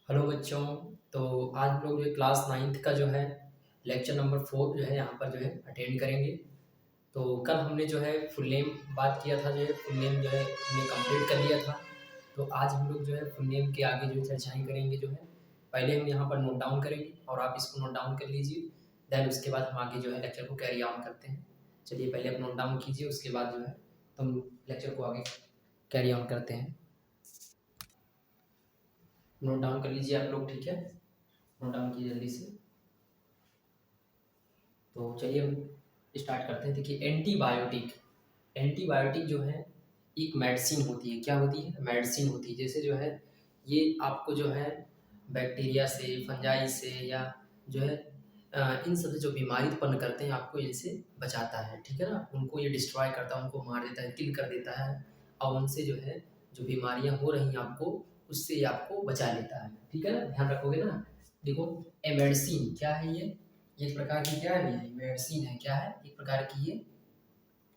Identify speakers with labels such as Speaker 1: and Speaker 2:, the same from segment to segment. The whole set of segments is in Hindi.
Speaker 1: हेलो बच्चों। तो आज हम लोग जो क्लास नाइन्थ का जो है लेक्चर नंबर 4 जो है यहाँ पर जो है अटेंड करेंगे। तो कल हमने जो है फुल नेम बात किया था, जो है फुल नेम जो है हमने कंप्लीट कर लिया था। तो आज हम लोग जो है फुल नेम के आगे जो है चर्चाएँ करेंगे। जो है पहले हम यहाँ पर नोट डाउन करेंगे और आप इसको नोट डाउन कर लीजिए। देन उसके बाद हम आगे जो है लेक्चर को कैरी ऑन करते हैं। चलिए पहले आप नोट डाउन कीजिए, उसके बाद जो है हम लेक्चर को आगे कैरी ऑन करते हैं। नोट डाउन कर लीजिए आप लोग, ठीक है? नोट डाउन कीजिए जल्दी से। तो चलिए हम स्टार्ट करते हैं। देखिए, एंटीबायोटिक एंटीबायोटिक जो है एक मेडिसिन होती है। क्या होती है? मेडिसिन होती है। जैसे जो है ये आपको जो है बैक्टीरिया से, फंजाई से, या जो है इन सब से जो बीमारी उत्पन्न करते हैं आपको इनसे बचाता है, ठीक है ना? उनको ये डिस्ट्रॉय करता है, उनको मार देता है, किल कर देता है। और उनसे जो है जो बीमारियां हो रही हैं आपको, उससे ये आपको बचा लेता है, ठीक है ना? ध्यान रखोगे ना? देखो, ए मेडिसिन क्या है? ये एक प्रकार की क्या है? ये मेडिसिन है। क्या है? एक प्रकार की ये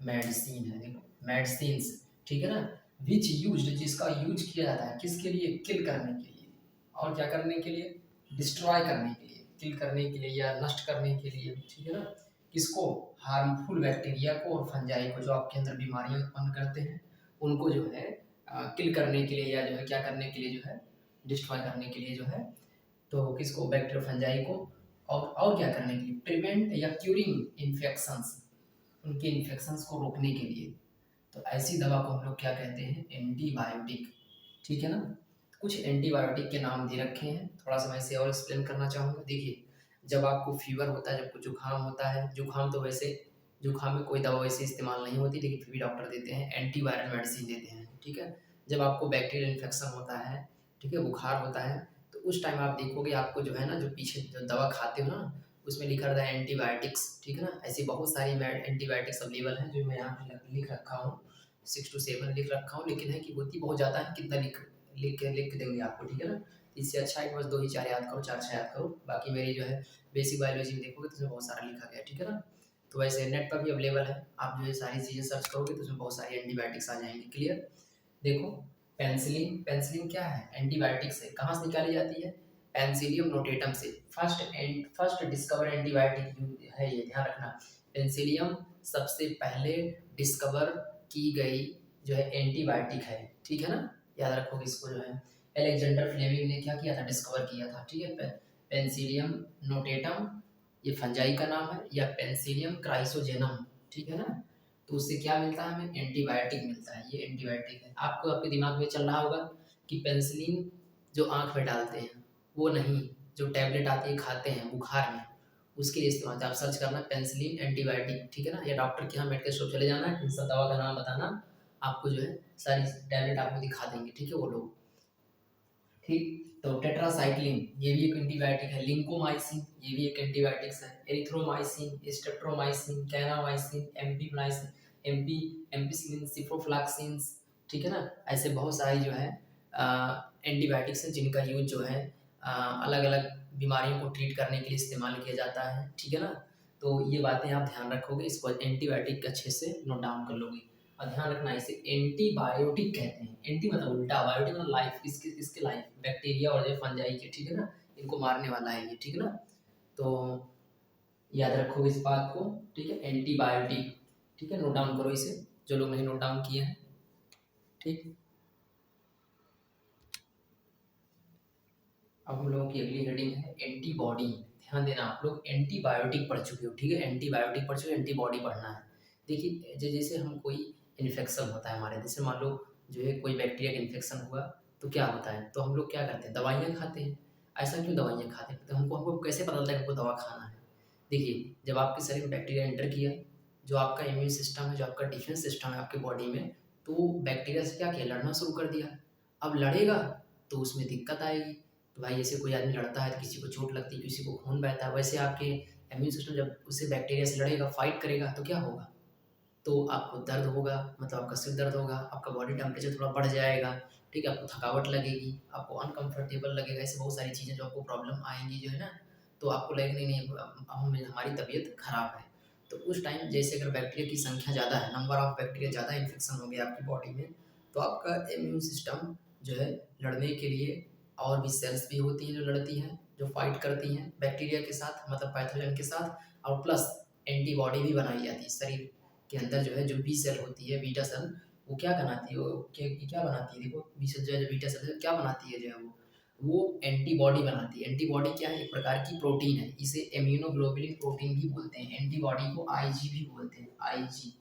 Speaker 1: मेडिसिन है। देखो, मेडिसिन्स, ठीक है ना? विच यूज्ड, जिसका यूज किया जाता है किसके लिए? किल करने के लिए। और क्या करने के लिए? डिस्ट्रॉय करने के लिए, किल करने के लिए या नष्ट करने के लिए, ठीक है ना? किसको? हार्मफुल बैक्टीरिया को और फंजाई को, जो आपके अंदर बीमारियां उत्पन्न करते हैं, उनको जो है किल करने के लिए, या जो है क्या करने के लिए, जो है डिस्ट्रॉय करने के लिए जो है। तो किसको? बैक्टीरिया फंजाई को। और क्या करने के लिए? प्रिवेंट या क्यूरिंग इन्फेक्शंस, उनके इन्फेक्शंस को रोकने के लिए। तो ऐसी दवा को हम लोग क्या कहते हैं? एंटीबायोटिक, ठीक है ना? कुछ एंटीबायोटिक के नाम दे रखे हैं, थोड़ा सा मैं इसे और एक्सप्लेन करना चाहूँगा। देखिए, जब आपको फीवर होता है, जब कुछ जुकाम होता है, जुकाम तो वैसे जुकाम में कोई दवा वैसे इस्तेमाल नहीं होती, लेकिन फिर भी डॉक्टर देते हैं, एंटीवायरल मेडिसिन देते हैं, ठीक है? जब आपको बैक्टीरियल इन्फेक्शन होता है, ठीक है, बुखार होता है, तो उस टाइम आप देखोगे आपको जो है ना, जो पीछे जो दवा खाते हो ना, उसमें लिखा रहता है एंटीबायोटिक्स, ठीक है ना? ऐसी बहुत सारी एंटीबायोटिक्स अवेलेबल हैं, जो मैं यहाँ पे लिख रखा हूँ। 6 to 7 लिख रखा हूँ, लेकिन है कि होती बहुत ज़्यादा है, कितना लिख के देंगे आपको, ठीक है ना? इससे अच्छा है कि बस 2 ही 4 याद करो, 4-6 याद करो। बाकी मेरी जो है बेसिक बायोलॉजी में देखोगे तो उसमें बहुत सारा लिखा गया है, ठीक है ना? तो वैसे नेट पर भी अवेलेबल है, आप जो है सारी चीज़ें सर्च करोगे तो उसमें बहुत सारी एंटीबायोटिक्स आ जाएँगी, क्लियर? देखो, पेनिसिलिन, पेनिसिलिन क्या है? एंटीबायोटिक्स है। कहाँ से निकाली जाती है? पेनिसिलियम नोटेटम से। फर्स्ट डिस्कवर एंटीबायोटिक है ये, ध्यान रखना। पेनिसिलियम सबसे पहले डिस्कवर की गई जो है एंटीबायोटिक है, ठीक है ना? याद रखोगे इसको। जो है अलेक्जेंडर फ्लेमिंग ने क्या किया था? डिस्कवर किया था, ठीक है? पेनिसिलियम नोटेटम, ये फंजाई का नाम है, या पेनिसिलियम क्राइसोजेनम, ठीक है ना? तो उससे क्या मिलता है हमें? एंटीबायोटिक मिलता है। ये एंटीबायोटिक है। आपको आपके दिमाग में चल रहा होगा कि पेनिसिलिन जो आँख में डालते हैं वो नहीं, जो टैबलेट आती है खाते हैं बुखार में, उसके लिए इस्तेमाल। आप सर्च करना पेनिसिलिन एंटीबायोटिक, ठीक है ना? या डॉक्टर के यहाँ मेडिकल स्टोर चले जाना, इन सब दवा का नाम बताना, आपको जो है सारी टैबलेट आपको दिखा देंगे, ठीक है वो लोग, ठीक? तो टेट्रासाइक्लिन ये भी एक एंटीबायोटिक है। लिंकोमाइसिन ये भी एक एंटीबायोटिक्स है। एरिथ्रोमाइसिन, स्ट्रेप्टोमाइसिन, कैनामाइसिन, एम्पीमाइसिन, एम्पिसिलिन, सिप्रोफ्लॉक्सिन, ठीक है ना? ऐसे बहुत सारी जो है एंटीबायोटिक्स हैं, जिनका यूज जो है अलग अलग बीमारियों को ट्रीट करने के लिए इस्तेमाल किया जाता है, ठीक है ना? तो ये बातें आप ध्यान रखोगे, इसको एंटीबायोटिक अच्छे से नोट डाउन कर लोगे। और ध्यान रखना, इसे एंटीबायोटिक कहते हैं। एंटी मतलब उल्टा, बायोटिक मतलब लाइफ, इसके इसके लाइफ, बैक्टीरिया और जो फंजाई के, ठीक है ना? इनको मारने वाला है ये, ठीक है ना? तो याद रखोगे इस बात को, ठीक है? एंटीबायोटिक, ठीक है? नोट डाउन करो इसे, जो लोग नहीं नोट डाउन किए हैं, ठीक? अब हम लोगों की अगली हेडिंग है एंटीबॉडी। ध्यान देना, आप लोग एंटीबायोटिक पढ़ चुके हो, ठीक है? एंटीबायोटिक पढ़ चुके हो, एंटीबॉडी पढ़ना है। देखिए, जैसे हम कोई इन्फेक्शन होता है हमारे, जैसे मान लो जो है कोई बैक्टीरिया का इन्फेक्शन हुआ, तो क्या होता है? तो हम लोग क्या करते हैं? दवाइयाँ खाते हैं। ऐसा क्यों दवाइयाँ खाते हैं? तो हमको हमको कैसे पता चलता है कि हमको दवा खाना है? देखिए, जब आपके शरीर में बैक्टीरिया एंटर किया, जो आपका इम्यून सिस्टम है, जो आपका डिफेंस सिस्टम है आपके बॉडी में, तो वो बैक्टीरिया से क्या किया? लड़ना शुरू कर दिया। अब लड़ेगा तो उसमें दिक्कत आएगी। तो भाई, जैसे कोई आदमी लड़ता है तो किसी को चोट लगती है, किसी को खून बहता है, वैसे आपके इम्यून सिस्टम जब उससे बैक्टीरिया से लड़ेगा, फाइट करेगा, तो क्या होगा? तो आपको दर्द होगा, मतलब आपका सिर दर्द होगा, आपका बॉडी टेम्परेचर थोड़ा बढ़ जाएगा, ठीक है? आपको थकावट लगेगी, आपको अनकंफर्टेबल लगेगा, ऐसे बहुत सारी चीज़ें जो आपको प्रॉब्लम आएँगी, जो है ना? तो आपको लगेगा नहीं, नहीं, अब हमारी तबीयत खराब है। तो उस टाइम जैसे अगर बैक्टीरिया की संख्या ज़्यादा है, नंबर ऑफ बैक्टीरिया ज़्यादा इन्फेक्शन हो गया आपकी बॉडी में, तो आपका इम्यून सिस्टम जो है लड़ने के लिए और भी सेल्स भी होती हैं जो लड़ती हैं, जो फाइट करती हैं बैक्टीरिया के साथ, मतलब पैथोजन के साथ, और प्लस एंटीबॉडी भी बनाई जाती है शरीर के अंदर। जो है जो बी सेल होती है, बीटा सेल, वो क्या बनाती है, वो क्या बनाती है, देखो बी सेल जो है, जो बीटा सेल क्या बनाती है, जो है वो एंटीबॉडी बनाती है। एंटीबॉडी क्या है, एक प्रकार की प्रोटीन है, इसे इम्यूनोग्लोबुलिन प्रोटीन भी बोलते हैं। एंटीबॉडी को आईजी भी बोलते हैं, आईजी।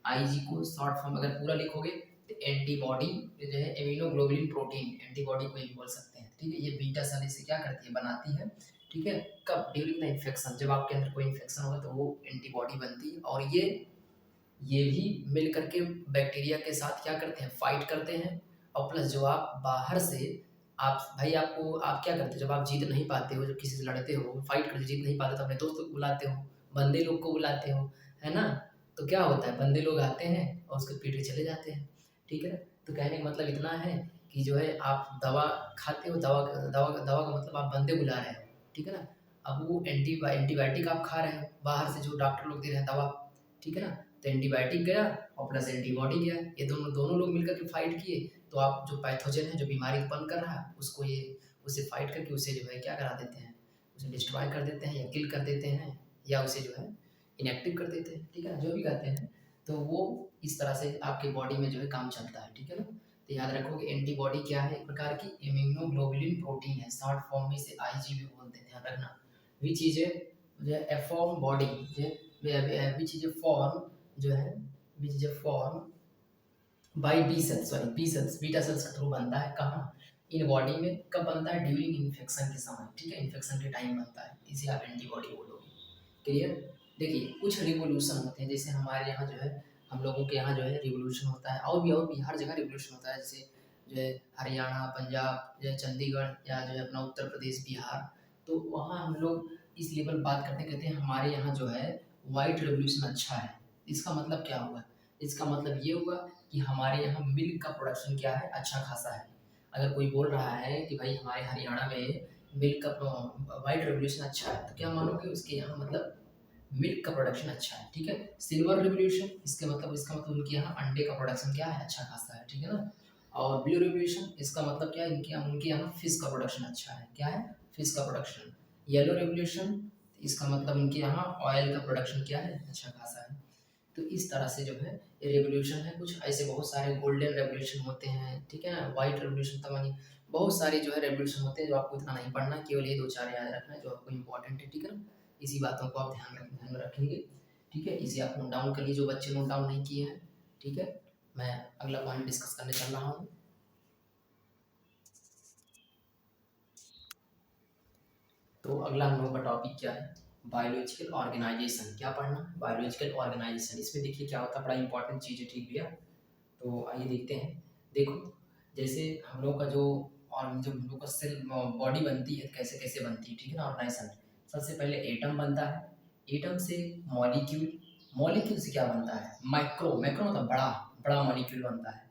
Speaker 1: आईजी को शॉर्ट फॉर्म अगर पूरा लिखोगे तो एंटीबॉडी जो है इम्यूनोग्लोबुलिन प्रोटीन, एंटीबॉडी को ये बोल सकते हैं, ठीक है। ये बीटा सेल इसे क्या करती है, बनाती है, ठीक है। कब, ड्यूरिंग द इन्फेक्शन, जब आपके अंदर कोई इन्फेक्शन होगा तो वो एंटीबॉडी बनती है, और ये भी मिल करके बैक्टीरिया के साथ क्या करते हैं, फाइट करते हैं। और प्लस जो आप बाहर से, आप भाई आपको, आप क्या करते हो जब आप जीत नहीं पाते हो, जब किसी से लड़ते हो, फाइट करके जीत नहीं पाते, तो अपने दोस्तों को बुलाते हो, बंदे लोग को बुलाते हो, है ना। तो क्या होता है, बंदे लोग आते हैं और उसको पीट के चले जाते हैं, ठीक है। तो कहने का मतलब इतना है कि जो है आप दवा खाते हो, दवा दवा दवा का मतलब आप बंदे बुला रहे हो, ठीक है ना। अब वो एंटीबायोटिक आप खा रहे हो बाहर से, जो डॉक्टर लोग दे रहे हैं दवा, ठीक है ना। तो एंटीबायोटिक गया और प्लस एंटीबॉडी गया, ये दोनों दोनों लोग मिलकर के फाइट किए। तो आप जो पैथोजन है, जो बीमारी उत्पन्न कर रहा है, उसको ये, उसे फाइट करके उसे जो है क्या करा देते हैं, उसे डिस्ट्रॉय कर देते हैं या किल कर देते हैं, या उसे जो है इनएक्टिव कर देते हैं, ठीक है ना, जो भी कहते हैं। तो वो इस तरह से आपके बॉडी में जो है काम चलता है, ठीक है ना। तो याद रखो कि एंटीबॉडी क्या है, एक प्रकार की इम्यूनोग्लोबुलिन प्रोटीन है, शॉर्ट फॉर्म में इसे आईजी भी बोलते हैं, ध्यान रखना। Which is a form body, which is a form, जो है which is a form by B cells, sorry B cells, beta cells के थ्रू बनता है। कहाँ, इन बॉडी में कब बनता है, ड्यूरिंग इन्फेक्शन के समय, ठीक है, इन्फेक्शन के टाइम बनता है, इसे आप एंटीबॉडी बोलोगे, क्लियर। देखिए कुछ रिवोल्यूशन होते हैं, जैसे हमारे यहाँ जो है, हम लोगों के यहाँ जो है रिवोल्यूशन होता है, और भी हर जगह रिवोल्यूशन होता है, जैसे जो है हरियाणा, पंजाब, जो है चंडीगढ़, या जो है अपना उत्तर प्रदेश, बिहार, तो वहाँ हम लोग इस लेवल बात करते कहते हैं हमारे यहाँ जो है वाइट रिवोल्यूशन अच्छा है। इसका मतलब क्या हुआ, इसका मतलब ये हुआ कि हमारे यहाँ मिल्क का प्रोडक्शन क्या है, अच्छा खासा है। अगर कोई बोल रहा है कि भाई हमारे हरियाणा में मिल्क का वाइट रेवोल्यूशन अच्छा है, तो क्या मानोगे, उसके यहाँ मतलब मिल्क का प्रोडक्शन अच्छा है, ठीक है। सिल्वर रिवोल्यूशन, इसका मतलब उनके यहाँ अंडे का प्रोडक्शन क्या है, अच्छा खासा है, ठीक है ना। और ब्लू रिवोल्यूशन, इसका मतलब क्या है, उनके यहाँ फिश का प्रोडक्शन अच्छा है, क्या है, फिश का प्रोडक्शन। येलो रिवोल्यूशन, इसका मतलब उनके यहाँ ऑयल का प्रोडक्शन क्या है, अच्छा खासा है। तो इस तरह से जो है ये रेवोल्यूशन है, कुछ ऐसे बहुत सारे गोल्डन रेवोल्यूशन होते हैं, ठीक है ना, वाइट रेवोल्यूशन, तमानी बहुत सारे जो है रेवोल्यूशन होते हैं, जो आपको इतना नहीं पढ़ना, केवल ये दो चार याद रखना है जो आपको इंपॉर्टेंट है, ठीक है ना। इसी बातों को आप ध्यान में रखेंगे, ठीक है। इसे आप नोट डाउन कर लीजिए, जो बच्चे नोट डाउन नहीं किए हैं, ठीक है। मैं अगला पॉइंट डिस्कस करने चल रहा हूँ। तो अगला हम लोगों का टॉपिक क्या है, बायोलॉजिकल ऑर्गेनाइजेशन। क्या पढ़ना, बायोलॉजिकल ऑर्गेनाइजेशन। इसमें देखिए क्या होता है, बड़ा इंपॉर्टेंट चीज़ है, ठीक भैया। तो आइए देखते हैं। देखो जैसे हम लोग का जो, और जब हम लोग का सेल बॉडी बनती है, कैसे कैसे बनती है, ठीक है ना, ऑर्गेनाइजेशन। सबसे पहले एटम बनता है, एटम से मॉलिक्यूल, मॉलिक्यूल से क्या बनता है, माइक्रो, माइक्रो मतलब बड़ा, बड़ा मॉलिक्यूल बनता है।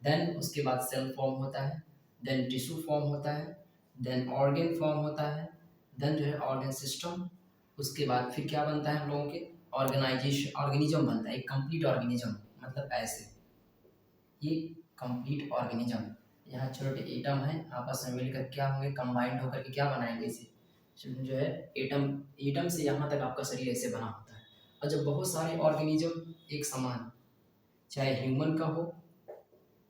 Speaker 1: देन उसके बाद सेल फॉर्म होता है, देन टिश्यू फॉर्म होता है, देन ऑर्गन फॉर्म होता है, देन जो है ऑर्गन सिस्टम। उसके बाद फिर क्या बनता है हम लोगों के, ऑर्गेनाइजेशन, ऑर्गेनिज्म बनता है, एक कंप्लीट ऑर्गेनिज्म, मतलब ऐसे ये कंप्लीट ऑर्गेनिज्म। यहाँ छोटे एटम हैं, आपस में मिलकर क्या होंगे, कंबाइंड होकर के क्या बनाएंगे, इसे जो है एटम, एटम से यहाँ तक आपका शरीर ऐसे बना होता है। और जब बहुत सारे ऑर्गेनिज्म एक समान, चाहे ह्यूमन का हो,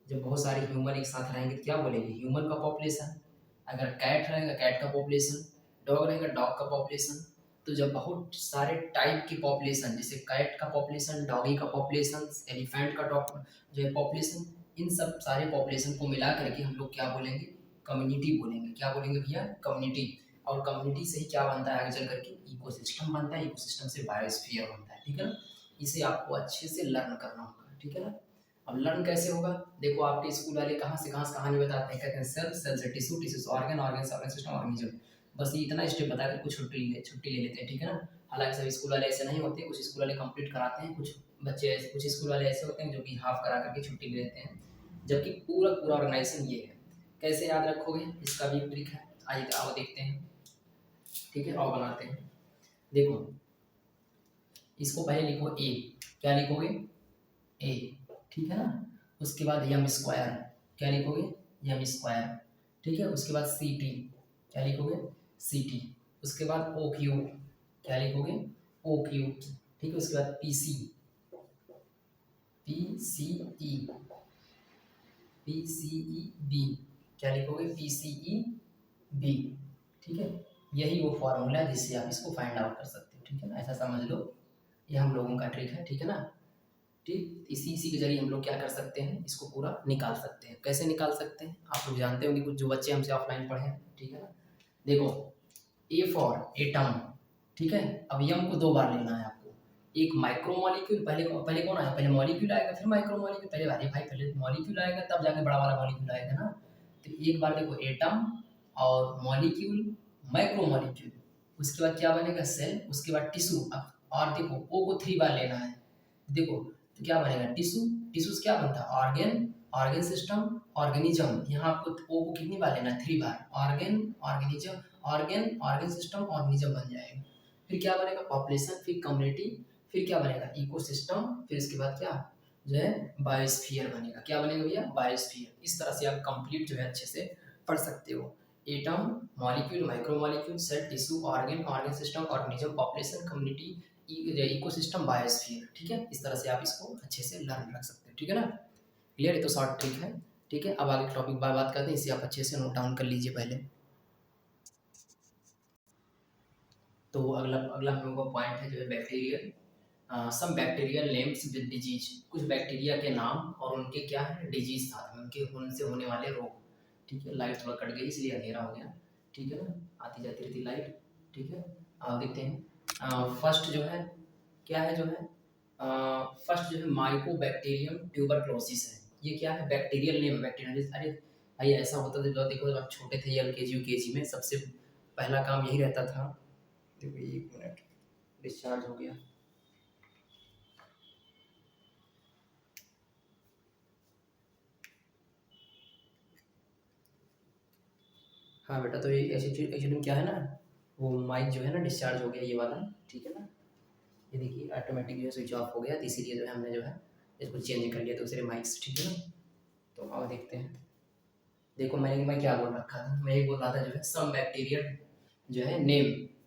Speaker 1: जब बहुत सारे ह्यूमन एक साथ रहेंगे तो क्या बोलेंगे, ह्यूमन का पॉपुलेशन। अगर कैट रहेगा, कैट का पॉपुलेशन। डॉग रहेगा, डॉग का पॉपुलेशन। तो जब बहुत सारे टाइप की पॉपुलेशन, जैसे कैट का पॉपुलेशन, डॉगी का पॉपुलेशन, एलिफेंट का जो है पॉपुलेशन, इन सब सारे पॉपुलेशन को मिला करके हम लोग क्या बोलेंगे, कम्युनिटी बोलेंगे। क्या बोलेंगे भैया, कम्युनिटी। और कम्युनिटी से ही क्या बनता है आगे चल करके, इकोसिस्टम बनता है, इकोसिस्टम से बायोस्फीयर बनता है, ठीक है ना। इसे आपको अच्छे से लर्न करना होगा, ठीक है ना। अब लर्न कैसे होगा, देखो आपके स्कूल वाले कहाँ से कहानी बताते हैं, कहते हैं सेल, सेल से टिश्यू, टिश्यू से ऑर्गन, ऑर्गन से ऑर्गन सिस्टम, ऑर्गेनिज्म। बस ये इतना स्टेप बता कर कुछ छुट्टी ले लेते हैं, ठीक है ना। हालांकि सभी स्कूल वाले ऐसे नहीं होते, कुछ स्कूल वाले कंप्लीट कराते हैं, कुछ बच्चे ऐसे, कुछ स्कूल वाले ऐसे होते हैं जो कि हाफ करा करके छुट्टी ले लेते हैं, जबकि पूरा पूरा ऑर्गेनाइजेशन ये है। कैसे याद रखोगे, इसका भी एक ट्रिक है, आइए आओ देखते हैं, ठीक है, और बनाते हैं। देखो इसको पहले लिखो ए, क्या लिखोगे, ए, ठीक है ना। उसके बाद यम स्क्वायर, क्या लिखोगे, यम स्क्वायर, ठीक है। उसके बाद सी टी, क्या लिखोगे, सी टी। उसके बाद ओ क्यू, क्या लिखोगे, ओ क्यू। ठीक है। उसके बाद पी सी, पी सी ई, पी सी ई बी, क्या लिखोगे, पी सी ई बी। ठीक है। यही वो फॉर्मूला है जिससे आप इसको फाइंड आउट कर सकते हो। ठीक है ना, ऐसा समझ लो, ये हम लोगों का ट्रिक है। ठीक है ना। ठीक, इसी इसी के जरिए हम लोग क्या कर सकते हैं, इसको पूरा निकाल सकते हैं। कैसे निकाल सकते हैं, आप लोग जानते होंगे, कुछ जो बच्चे हमसे ऑफलाइन पढ़े हैं। ठीक है ना। देखो, ए फॉर एटम, ठीक है। अब यम को 2 बार लेना है आपको। एक माइक्रो मॉलिक्यूल, पहले कौन आया, पहले मॉलिक्यूल आएगा फिर माइक्रो मॉलिक्यूल। पहले अरे भाई पहले मॉलिक्यूल आएगा तब जाके बड़ा वाला मॉलिक्यूल आएगा ना। तो एक बार देखो, एटम और मॉलिक्यूल, माइक्रो मॉलिक्यूल, उसके बाद क्या बनेगा, सेल, उसके बाद टिश्यू। और देखो ओ को 3 बार लेना है। देखो तो क्या बनेगा, टिश्यू। टिश्यू से क्या बनता है, ऑर्गेन, ऑर्गेन सिस्टम, ऑर्गेनिज्म। यहाँ आपको ओ को कितनी बार लेना है, 3 बार। Organ, organism, organ, organ system, organism बन जाएगा। फिर क्या बनेगा, पॉपुलेशन, फिर कम्युनिटी, फिर क्या बनेगा, इकोसिस्टम, फिर इसके बाद क्या जो है, बायोस्फीयर बनेगा। क्या बनेगा भैया, बायोस्फीयर। इस तरह से आप कंप्लीट जो है अच्छे से पढ़ सकते हो। Atom, molecule, micro molecule, cell, tissue, organ, organ system, organism, population, community, ecosystem, biosphere. ठीक है। इस तरह से आप इसको अच्छे से लर्न रख सकते हो। ठीक है ना। क्लियर है, तो शॉर्ट ट्रिक है। ठीक है। अब आगे टॉपिक बार बात करते हैं, इसे आप अच्छे से नोट डाउन कर लीजिए पहले। तो अगला अगला हम लोगों का पॉइंट है जो है bacterial, some bacterial names with disease. कुछ बैक्टीरिया के नाम और उनके क्या है, डिजीज साथ में, उनके उनसे होने वाले रोग। ठीक है। लाइट थोड़ा कट गई इसलिए अंधेरा हो गया। ठीक है ना, आती जाती रहती लाइट। ठीक है। आप देखते हैं, फर्स्ट जो है क्या है, जो है फर्स्ट जो है माइकोबैक्टीरियम ट्यूबरक्लोसिस है। ये क्या है, बैक्टीरियल नेम, बैक्टीरियल। अरे भाई ऐसा होता था जब देखो, जब आप छोटे थे एलकेजी यूकेजी में, सबसे पहला काम यही रहता था। देखो 1 मिनट, डिस्चार्ज हो गया। हाँ बेटा, तो ये एक्चुअली क्या है ना, वो माइक जो है ना डिस्चार्ज हो गया, ये वाला। ठीक है ना। ये देखिए ऑटोमेटिक जो है स्विच ऑफ हो गया, तो इसीलिए जो है हमने जो है इसको चेंज कर लिया दूसरे माइक्स। ठीक है ना। तो आओ देखते हैं। देखो मैं क्या बोल रखा था, मैं ये बोल रहा था जो है सम बैक्टीरिया जो है नेम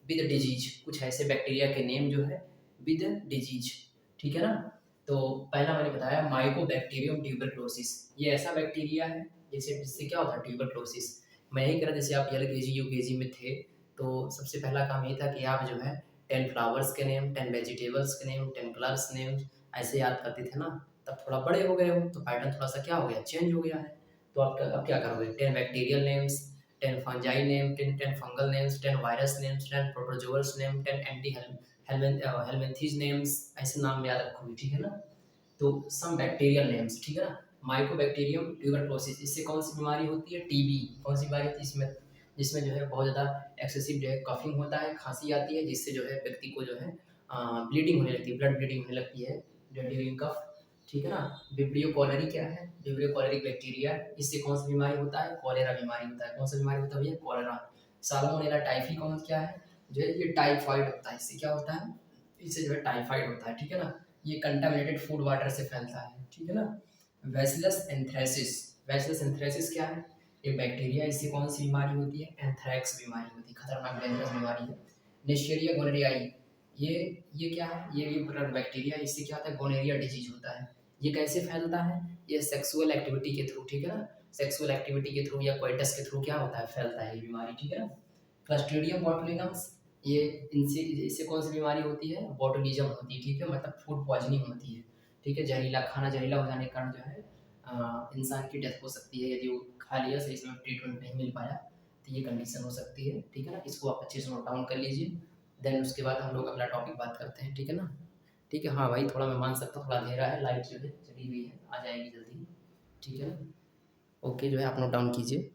Speaker 1: विद डिजीज। कुछ ऐसे बैक्टीरिया के नेम जो है विद डिजीज। ठीक है ना। तो पहला मैंने बताया माइकोबैक्टीरियम ट्यूबरक्लोसिस। ये ऐसा बैक्टीरिया है जैसे जिससे क्या होता है, ट्यूबरक्लोसिस। मैं यही कह रहा, जैसे आप एलकेजी यूकेजी में थे, तो सबसे पहला काम ये था कि आप जो है 10 फ्लावर्स के नेम, 10 वेजिटेबल्स के नेम, 10 कलर्स नेम ऐसे याद करते थे ना। तब थोड़ा बड़े हो गए हो तो पैटर्न थोड़ा सा क्या हो गया, चेंज हो गया है। तो आप अब क्या करोगे, 10 bacterial names, 10 fungi name, 10 fungal names, 10 virus names, 10 protozoals name, 10 anti helminthes names, ऐसे नाम याद रखोगे। ठीक है ना। तो सम बैक्टीरियल नेम्स। ठीक है ना। माइकोबैक्टीरियम ट्यूबरक्लोसिस, इससे कौन सी बीमारी होती है, टीबी। कौन सी बीमारी होती है इसमें, जिसमें जो है बहुत ज़्यादा एक्सेसिव जो है कफिंग होता है, खांसी आती है, जिससे जो है व्यक्ति को जो है ब्लीडिंग होने लगती है, ब्लड ब्लीडिंग होने लगती है ड्यूरिंग कफ। ठीक है ना। विब्रियो कॉलरी क्या है, विब्रियो कॉलरिक बैक्टीरिया, इससे कौन सी बीमारी होता है, कॉलेरा बीमारी होता है। कौन सा बीमारी होता है भैया, कॉलेरा। साल्मोनेला टाइफी कौन क्या है, जो है ये टाइफाइड होता है। इससे क्या होता है, इससे जो है टाइफाइड होता है। ठीक है ना। ये कंटामिनेटेड फूड वाटर से फैलता है। ठीक है ना। बैसिलस एंथ्रेसिस, बैसिलस एंथ्रेसिस क्या है, एक बैक्टीरिया, इससे कौन सी बीमारी होती है, एंथ्रैक्स बीमारी होती है, खतरनाक डेंजरस बीमारी है। नेशेरिया गोनेरियाई, ये क्या है, ये भी बैक्टीरिया, इससे क्या होता है, गोनेरिया डिजीज होता है। ये कैसे फैलता है, ये सेक्सुअल एक्टिविटी के थ्रू। ठीक है ना। सेक्सुअल एक्टिविटी के थ्रू या कोइटस के थ्रू क्या होता है, फैलता है ये बीमारी। ठीक है ना। क्लस्ट्रीडियम बोटुलिनम, ये इनसे इससे कौन सी बीमारी होती है, बोटुलिज्म होती है। ठीक है, मतलब फूड पॉइजनिंग होती है। ठीक है, जहरीला खाना जहरीला हो जाने के कारण जो है इंसान की डेथ हो सकती है, यदि वो खा लिया सही समय ट्रीटमेंट नहीं मिल पाया, तो ये कंडीशन हो सकती है। ठीक है ना। इसको आप अच्छे से नोट डाउन कर लीजिए। देन उसके बाद हम लोग अगला टॉपिक बात करते हैं। ठीक है ना। ठीक है। हाँ भाई, थोड़ा मैं मान सकता हूँ, थोड़ा अंधेरा है, लाइट जो है चली हुई है, आ जाएगी जल्दी। ठीक है ना। ओके, जो है आप नोट डाउन कीजिए।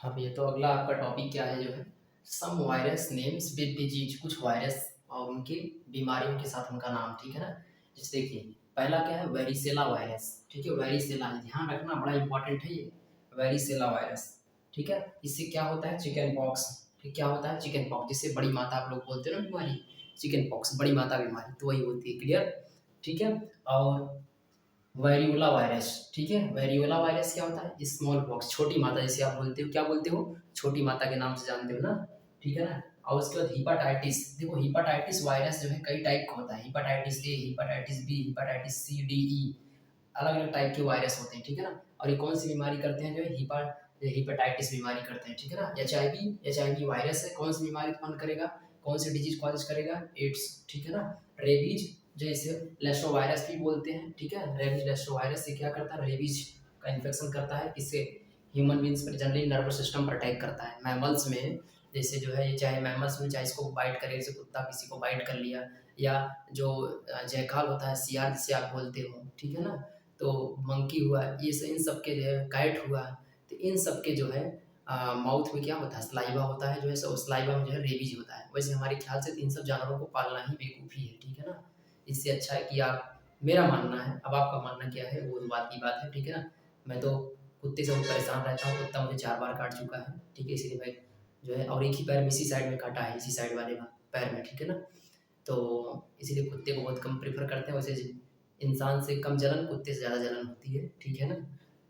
Speaker 1: हाँ भैया, तो अगला आपका टॉपिक क्या है, जो है सम वायरस नेम्स विद डिजीज। कुछ वायरस और उनके बीमारियों के साथ उनका नाम। ठीक है ना। जैसे देखिए, पहला क्या है, वेरिसेला वायरस। ठीक है, वेरिसेला, ध्यान रखना, बड़ा इंपॉर्टेंट है ये, वेरिसेला वायरस। ठीक है। इससे क्या होता है, चिकन पॉक्स। ठीक, क्या होता है, चिकन पॉक्स, जिससे बड़ी माता आप लोग बोलते हो ना बीमारी, चिकन पॉक्स, बड़ी माता बीमारी, तो वही होती है। क्लियर। ठीक है। और वेरियोला वायरस, ठीक है। वेरियोला वायरस क्या होता है? स्मॉल पॉक्स, छोटी माता जिसे आप बोलते हो, क्या बोलते हो? छोटी माता के नाम से जानते हो ना, ठीक है ना। और उसके बाद हिपाटाइटिस, देखो हिपाटाइटिस वायरस जो है कई टाइप का होता है, हिपाटाइटिस ए, हिपाटाइटिस बी, हिपाटाइटिस सी, डी, ई, अलग अलग टाइप के वायरस होते हैं, ठीक है ना। और ये कौन सी बीमारी करते हैं? जो है हिपेटाइटिस बीमारी करते हैं, ठीक है ना। एच आई वी वायरस है, कौन सी बीमारी उत्पन्न करेगा, कौन सी डिजीज कॉज करेगा? एड्स, ठीक है ना। रेबीज, जो इसे लेशो वायरस भी बोलते हैं, ठीक है। रेबीज लेशो वायरस से क्या करता है? रेबीज का इन्फेक्शन करता है, इससे ह्यूमन बींग्स पर जनरली नर्वस सिस्टम पर अटैक करता है। मैमल्स में जैसे जो है, ये चाहे मैमल्स में चाहे इसको बाइट करे, जैसे कुत्ता किसी को बाइट कर लिया, या जो जयकाल होता है, सियार जिसे आप बोलते हो, ठीक है ना। तो मंकी हुआ, इन सब के जो है, काइट हुआ, तो इन सब के जो है माउथ में क्या होता है? सलाइवा होता है, जो है सलाइवा में जो है रेबीज होता है। वैसे हमारे ख्याल से इन सब जानवरों को पालना ही बेवकूफ़ी है, ठीक है ना। इससे अच्छा है कि आप, मेरा मानना है, अब आपका मानना क्या है वो तो बात की बात है, ठीक है ना। मैं तो कुत्ते से बहुत परेशान रहता हूँ, कुत्ता मुझे 4 बार काट चुका है, ठीक है। इसीलिए भाई जो है, और एक ही पैर में इसी साइड में काटा है, इसी साइड वाले पैर में, ठीक है ना। तो इसीलिए कुत्ते को बहुत कम प्रेफर करते हैं। वैसे इंसान से कम जलन, कुत्ते से ज़्यादा जलन होती है, ठीक है ना।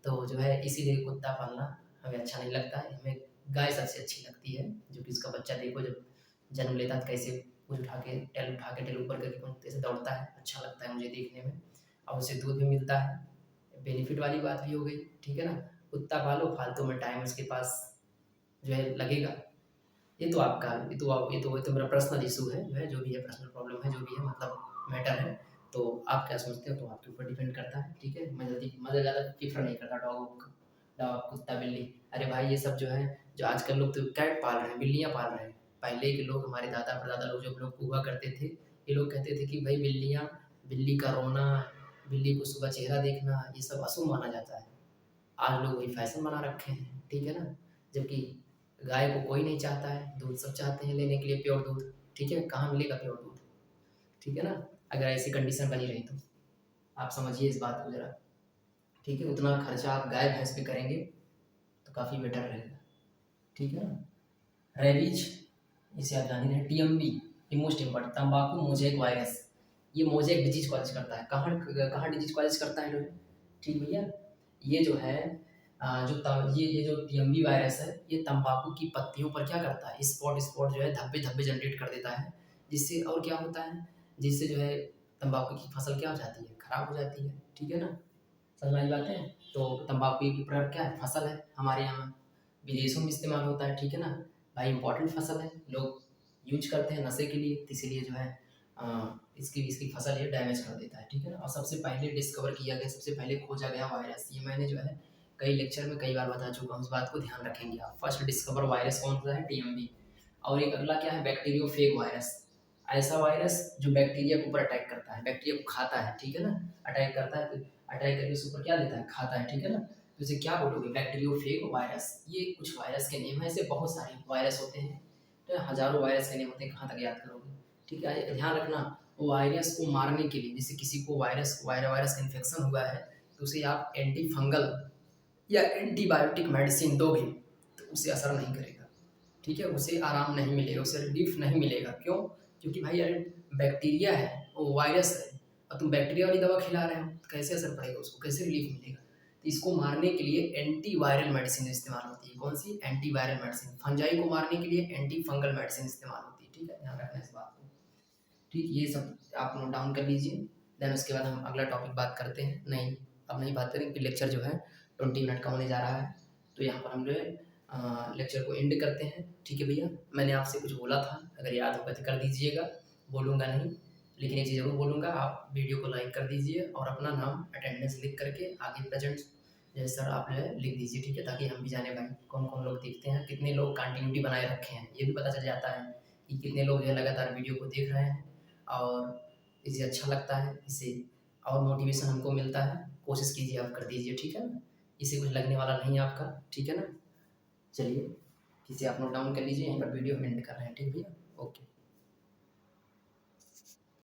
Speaker 1: तो जो है इसीलिए कुत्ता पालना हमें अच्छा नहीं लगता है, हमें गाय सबसे अच्छी लगती है। जो कि उसका बच्चा देखो जब जन्म लेता है तो कैसे पूँछ उठा के टेल ऊपर करके पंख से दौड़ता है, अच्छा लगता है मुझे देखने में। और उससे दूध भी मिलता है, बेनिफिट वाली बात भी हो गई, ठीक है ना। कुत्ता पालो, फालतू में टाइम उसके पास जो है लगेगा। ये तो मेरा पर्सनल इशू है, जो है जो भी है पर्सनल प्रॉब्लम है, जो भी है मतलब मैटर है। तो आप क्या सोचते हो तो आपके ऊपर डिपेंड करता है, ठीक है। मैं ज़्यादा प्रेफर नहीं करता डॉग, कुत्ता, बिल्ली। अरे भाई ये सब जो है, जो आजकल लोग तो कैट पाल रहे हैं, बिल्लियाँ पाल रहे हैं। पहले के लोग, हमारे दादा परदादा लोग जब लोग हुआ करते थे, ये लोग कहते थे कि भाई बिल्लियाँ, बिल्ली का रोना, बिल्ली को सुबह चेहरा देखना, ये सब अशुभ माना जाता है। आज लोग वही फैशन बना रखे हैं, ठीक है ना। जबकि गाय को कोई नहीं चाहता है, दूध सब चाहते हैं लेने के लिए, प्योर दूध, ठीक है। कहाँ मिलेगा प्योर दूध, ठीक है ना। अगर ऐसी कंडीशन बनी रही तो आप समझिए इस बात को ज़रा, ठीक है। उतना खर्चा आप गाय भैंस पे करेंगे तो काफ़ी बेटर रहेगा, ठीक है ना। रेबीज, इसे आप जान ही रहे हैं। टीएमबी, मोस्ट इम्पोर्टेंट, तंबाकू मोजेक वायरस, ये मोजेक डिजीज कॉज करता है। कहाँ कहाँ डिजीज कॉज करता है जो है, ठीक भैया। ये जो है ये जो टीएमबी वायरस है, ये तंबाकू की पत्तियों पर क्या करता है? स्पॉट स्पॉट जो है, धब्बे धब्बे जनरेट कर देता है, जिससे और क्या होता है, जिससे जो है तंबाकू की फसल क्या हो जाती है? खराब हो जाती है, ठीक है ना। समझ में आई बातें? तो तंबाकू एक प्रकार क्या है? फसल है, हमारे यहाँ विदेशों में इस्तेमाल होता है, ठीक है ना। भाई इंपॉर्टेंट फसल है, लोग यूज करते हैं नशे के लिए, तो इसीलिए जो है इसकी इसकी फसल ये डैमेज कर देता है, ठीक है ना। और सबसे पहले डिस्कवर किया गया, सबसे पहले खोजा गया वायरस, ये मैंने जो है कई लेक्चर में कई बार बता चुका हूँ, इस बात को ध्यान रखेंगे आप। फर्स्ट डिस्कवर वायरस कौन सा है? टीएमबी। और एक अगला क्या है? बैक्टीरियोफेग वायरस, ऐसा वायरस जो बैक्टीरिया के ऊपर अटैक करता है, बैक्टीरिया को खाता है, ठीक है ना। अटैक करता है, अटैक करके उसके ऊपर क्या लेता है? खाता है, ठीक है ना। तो इसे क्या बोलोगे? Bacteriophage virus. ये कुछ वायरस के नेम है, ऐसे बहुत सारे वायरस होते हैं, तो हज़ारों वायरस के नेम होते हैं, कहाँ तक याद करोगे, ठीक है। ध्यान रखना, वायरस को मारने के लिए, जैसे किसी को वायरस का इन्फेक्शन हुआ है, तो उसे आप एंटी फंगल या एंटीबायोटिक मेडिसिन दोगे तो उसे असर नहीं करेगा, ठीक है। उसे आराम नहीं मिलेगा, उसे रिलीफ नहीं मिलेगा। क्यों? क्योंकि भाई अरे बैक्टीरिया है, वो वायरस है, और तुम बैक्टीरिया वाली दवा खिला रहे हो, तो कैसे असर पड़ेगा उसको, कैसे रिलीफ मिलेगा? तो इसको मारने के लिए एंटी वायरल मेडिसिन इस्तेमाल होती है। कौन सी? Anti viral medicine. फंजाई को मारने के लिए एंटी फंगल मेडिसिन इस्तेमाल होती है, ठीक है। ध्यान रखना इस बात को, ठीक। ये सब आप नोट डाउन कर लीजिए। देन उसके बाद हम अगला टॉपिक बात करते हैं। नहीं, अब नहीं बात करेंगे, लेक्चर जो है 20 मिनट का होने जा रहा है, तो यहाँ पर हम जो है लेक्चर को एंड करते हैं, ठीक है भैया। मैंने आपसे कुछ बोला था, अगर याद होगा तो कर दीजिएगा, बोलूँगा नहीं, लेकिन एक चीज़ ज़रूर बोलूँगा, आप वीडियो को लाइक कर दीजिए और अपना नाम अटेंडेंस लिख करके आगे प्रेजेंट जैसे सर आप जो है लिख दीजिए, ठीक है। ताकि हम भी जाने भाई कौन कौन लोग देखते हैं, कितने लोग कंटिन्यूटी बनाए रखे हैं, ये भी पता चल जाता है कि कितने लोग जो है लगातार वीडियो को देख रहे हैं, और इसे अच्छा लगता है, इससे और मोटिवेशन हमको मिलता है। कोशिश कीजिए, आप कर दीजिए, ठीक है ना। इससे कुछ लगने वाला नहीं है आपका, ठीक है ना। चलिए, इसे आप नोट डाउन कर लीजिए, यहीं पर वीडियो हम एंड कर रहे हैं, ठीक भैया, ओके।